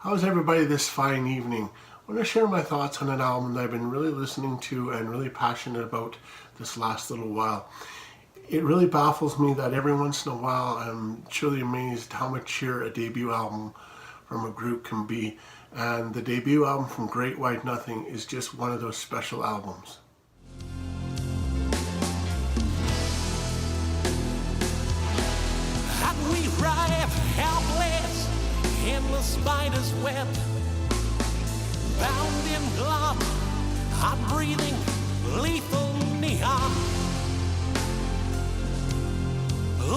How's everybody this fine evening? I want to share my thoughts on an album that I've been really listening to and really passionate about this last little while. It really baffles me that every once in a while I'm truly amazed how mature a debut album from a group can be. And the debut album from Great White Nothing is just one of those special albums. And we writhe helpless in the spider's web, bound in blood, I'm breathing lethal neon.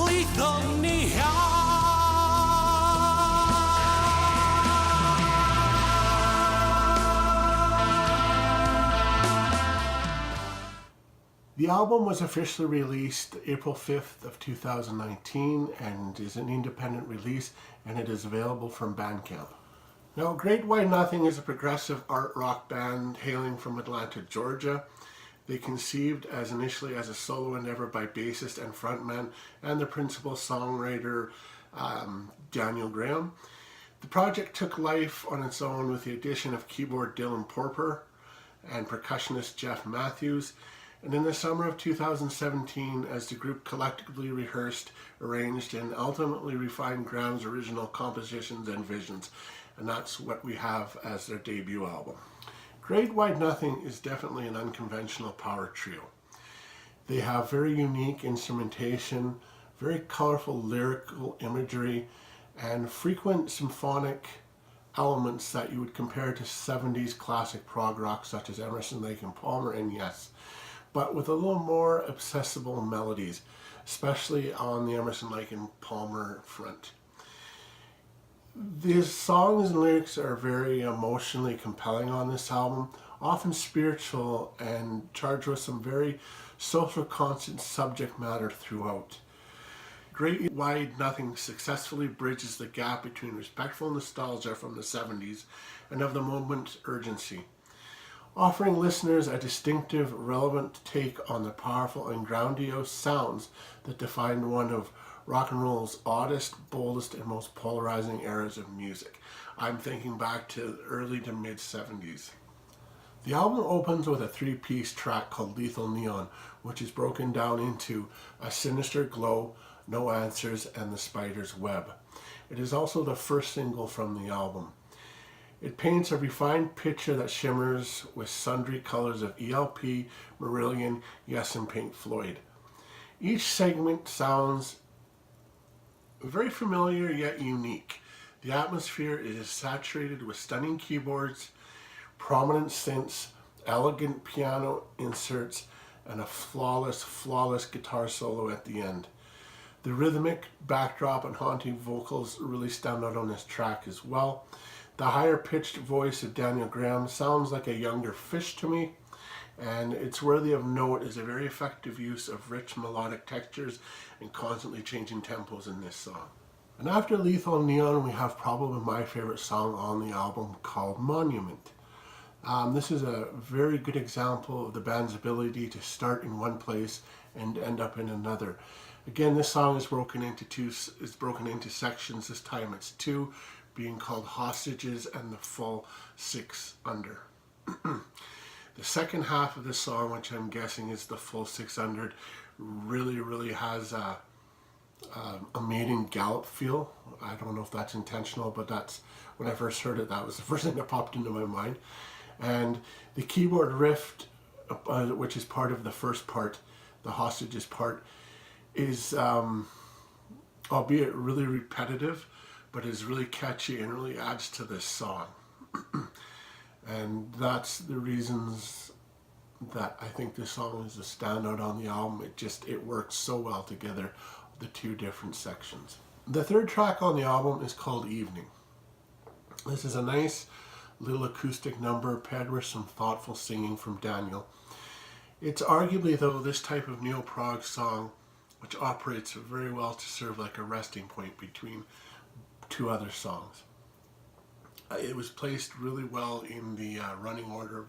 Lethal neon. The album was officially released April 5th of 2019 and is an independent release, and it is available from Bandcamp. Now, Great White Nothing is a progressive art rock band hailing from Atlanta, Georgia. They conceived initially as a solo endeavor by bassist and frontman and the principal songwriter Daniel Graham. The project took life on its own with the addition of keyboard Dylan Porper and percussionist Jeff Matthews. And in the summer of 2017, as the group collectively rehearsed, arranged, and ultimately refined Graham's original compositions and visions. And that's what we have as their debut album. Great White Nothing is definitely an unconventional power trio. They have very unique instrumentation, very colorful lyrical imagery, and frequent symphonic elements that you would compare to 70s classic prog rock such as Emerson, Lake and Palmer, and yes, but with a little more accessible melodies, especially on the Emerson, Lake and Palmer front. These songs and lyrics are very emotionally compelling on this album, often spiritual and charged with some very social conscious subject matter throughout. Great White Nothing successfully bridges the gap between respectful nostalgia from the 70s and of the moment's urgency, offering listeners a distinctive, relevant take on the powerful and grandiose sounds that defined one of rock and roll's oddest, boldest, and most polarizing eras of music. I'm thinking back to early to mid 70s. The album opens with a three-piece track called Lethal Neon, which is broken down into A Sinister Glow, No Answers, and The Spider's Web. It is also the first single from the album. It paints a refined picture that shimmers with sundry colors of ELP, Marillion, Yes, and Pink Floyd. Each segment sounds very familiar yet unique. The atmosphere is saturated with stunning keyboards, prominent synths, elegant piano inserts, and a flawless guitar solo at the end. The rhythmic backdrop and haunting vocals really stand out on this track as well. The higher pitched voice of Daniel Graham sounds like a younger Fish to me, and it's worthy of note is a very effective use of rich melodic textures and constantly changing tempos in this song. And after Lethal Neon, we have probably my favorite song on the album called Monument. This is a very good example of the band's ability to start in one place and end up in another. Again, this song is broken into sections. This time it's two, being called Hostages and the full 6 under. The second half of the song, which I'm guessing is the full 600, really has a maiden gallop feel. I don't know if that's intentional, but that's when I first heard it, that was the first thing that popped into my mind. And the keyboard riff, which is part of the first part, the Hostages part, is albeit really repetitive, but is really catchy and really adds to this song. And that's the reasons that I think this song is a standout on the album. It works so well together, the two different sections. The third track on the album is called Evening. This is a nice little acoustic number paired with some thoughtful singing from Daniel. It's arguably, though, this type of neo-prog song which operates very well to serve like a resting point between two other songs. It was placed really well in the running order of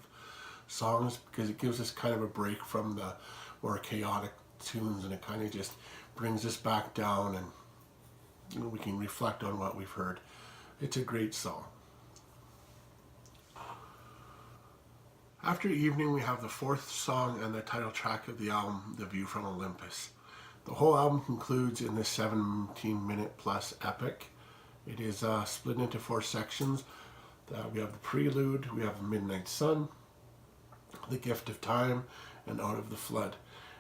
songs because it gives us kind of a break from the more chaotic tunes, and it kind of just brings us back down, and we can reflect on what we've heard. It's a great song. After Evening, we have the fourth song and the title track of the album, The View from Olympus. The whole album concludes in this 17-minute plus epic. It is split into 4 sections. We have the Prelude, we have Midnight Sun, The Gift of Time, and Out of the Flood.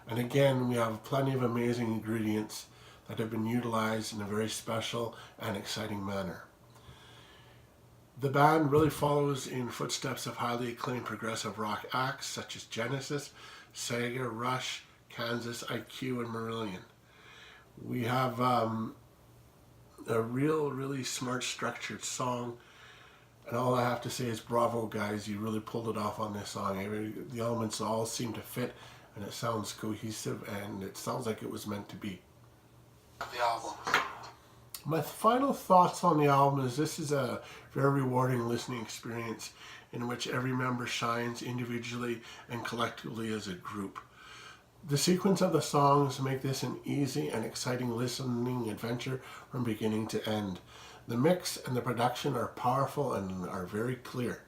And again, we have plenty of amazing ingredients that have been utilized in a very special and exciting manner. The band really follows in footsteps of highly acclaimed progressive rock acts such as Genesis, Sega, Rush, Kansas, IQ, and Marillion. We have a really smart, structured song, and all I have to say is bravo, guys. You really pulled it off on this song. The elements all seem to fit, and it sounds cohesive, and it sounds like it was meant to be. The album. My final thoughts on the album is this is a very rewarding listening experience in which every member shines individually and collectively as a group. The sequence of the songs make this an easy and exciting listening adventure from beginning to end. The mix and the production are powerful and are very clear.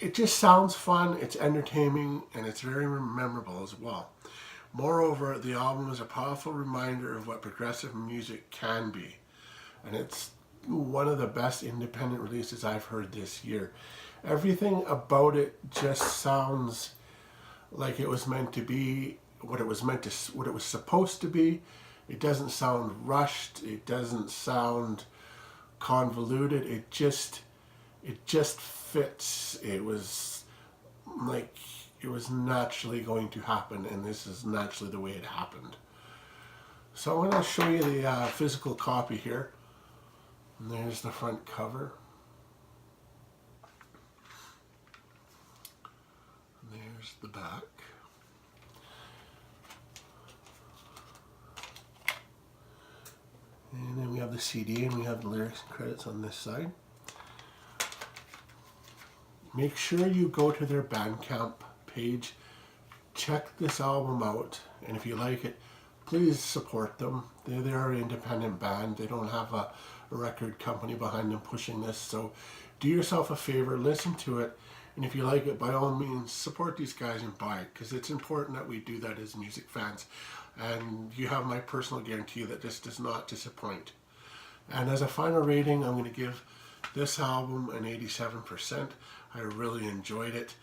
It just sounds fun, it's entertaining, and it's very memorable as well. Moreover, the album is a powerful reminder of what progressive music can be. And it's one of the best independent releases I've heard this year. Everything about it just sounds like it was meant to be what it was supposed to be. It doesn't sound rushed. It doesn't sound convoluted. It just fits. It was like it was naturally going to happen, and this is naturally the way it happened. So I'm going to show you the physical copy here. And there's the front cover. And there's the back. And then we have the CD, and we have the lyrics and credits on this side. Make sure you go to their Bandcamp page, check this album out, and if you like it, please support them. They're an independent band. They don't have a record company behind them pushing this. So do yourself a favor, listen to it, and if you like it, by all means, support these guys and buy it, because it's important that we do that as music fans. And you have my personal guarantee that this does not disappoint. And as a final rating, I'm going to give this album an 87%. I really enjoyed it.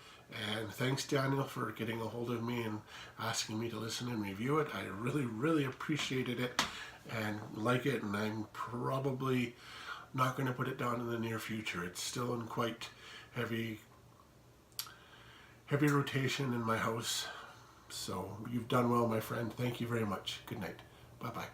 And thanks, Daniel, for getting a hold of me and asking me to listen and review it. I really appreciated it and like it, and I'm probably not going to put it down in the near future. It's still in quite heavy rotation in my house. So you've done well, my friend. Thank you very much. Good night. Bye-bye.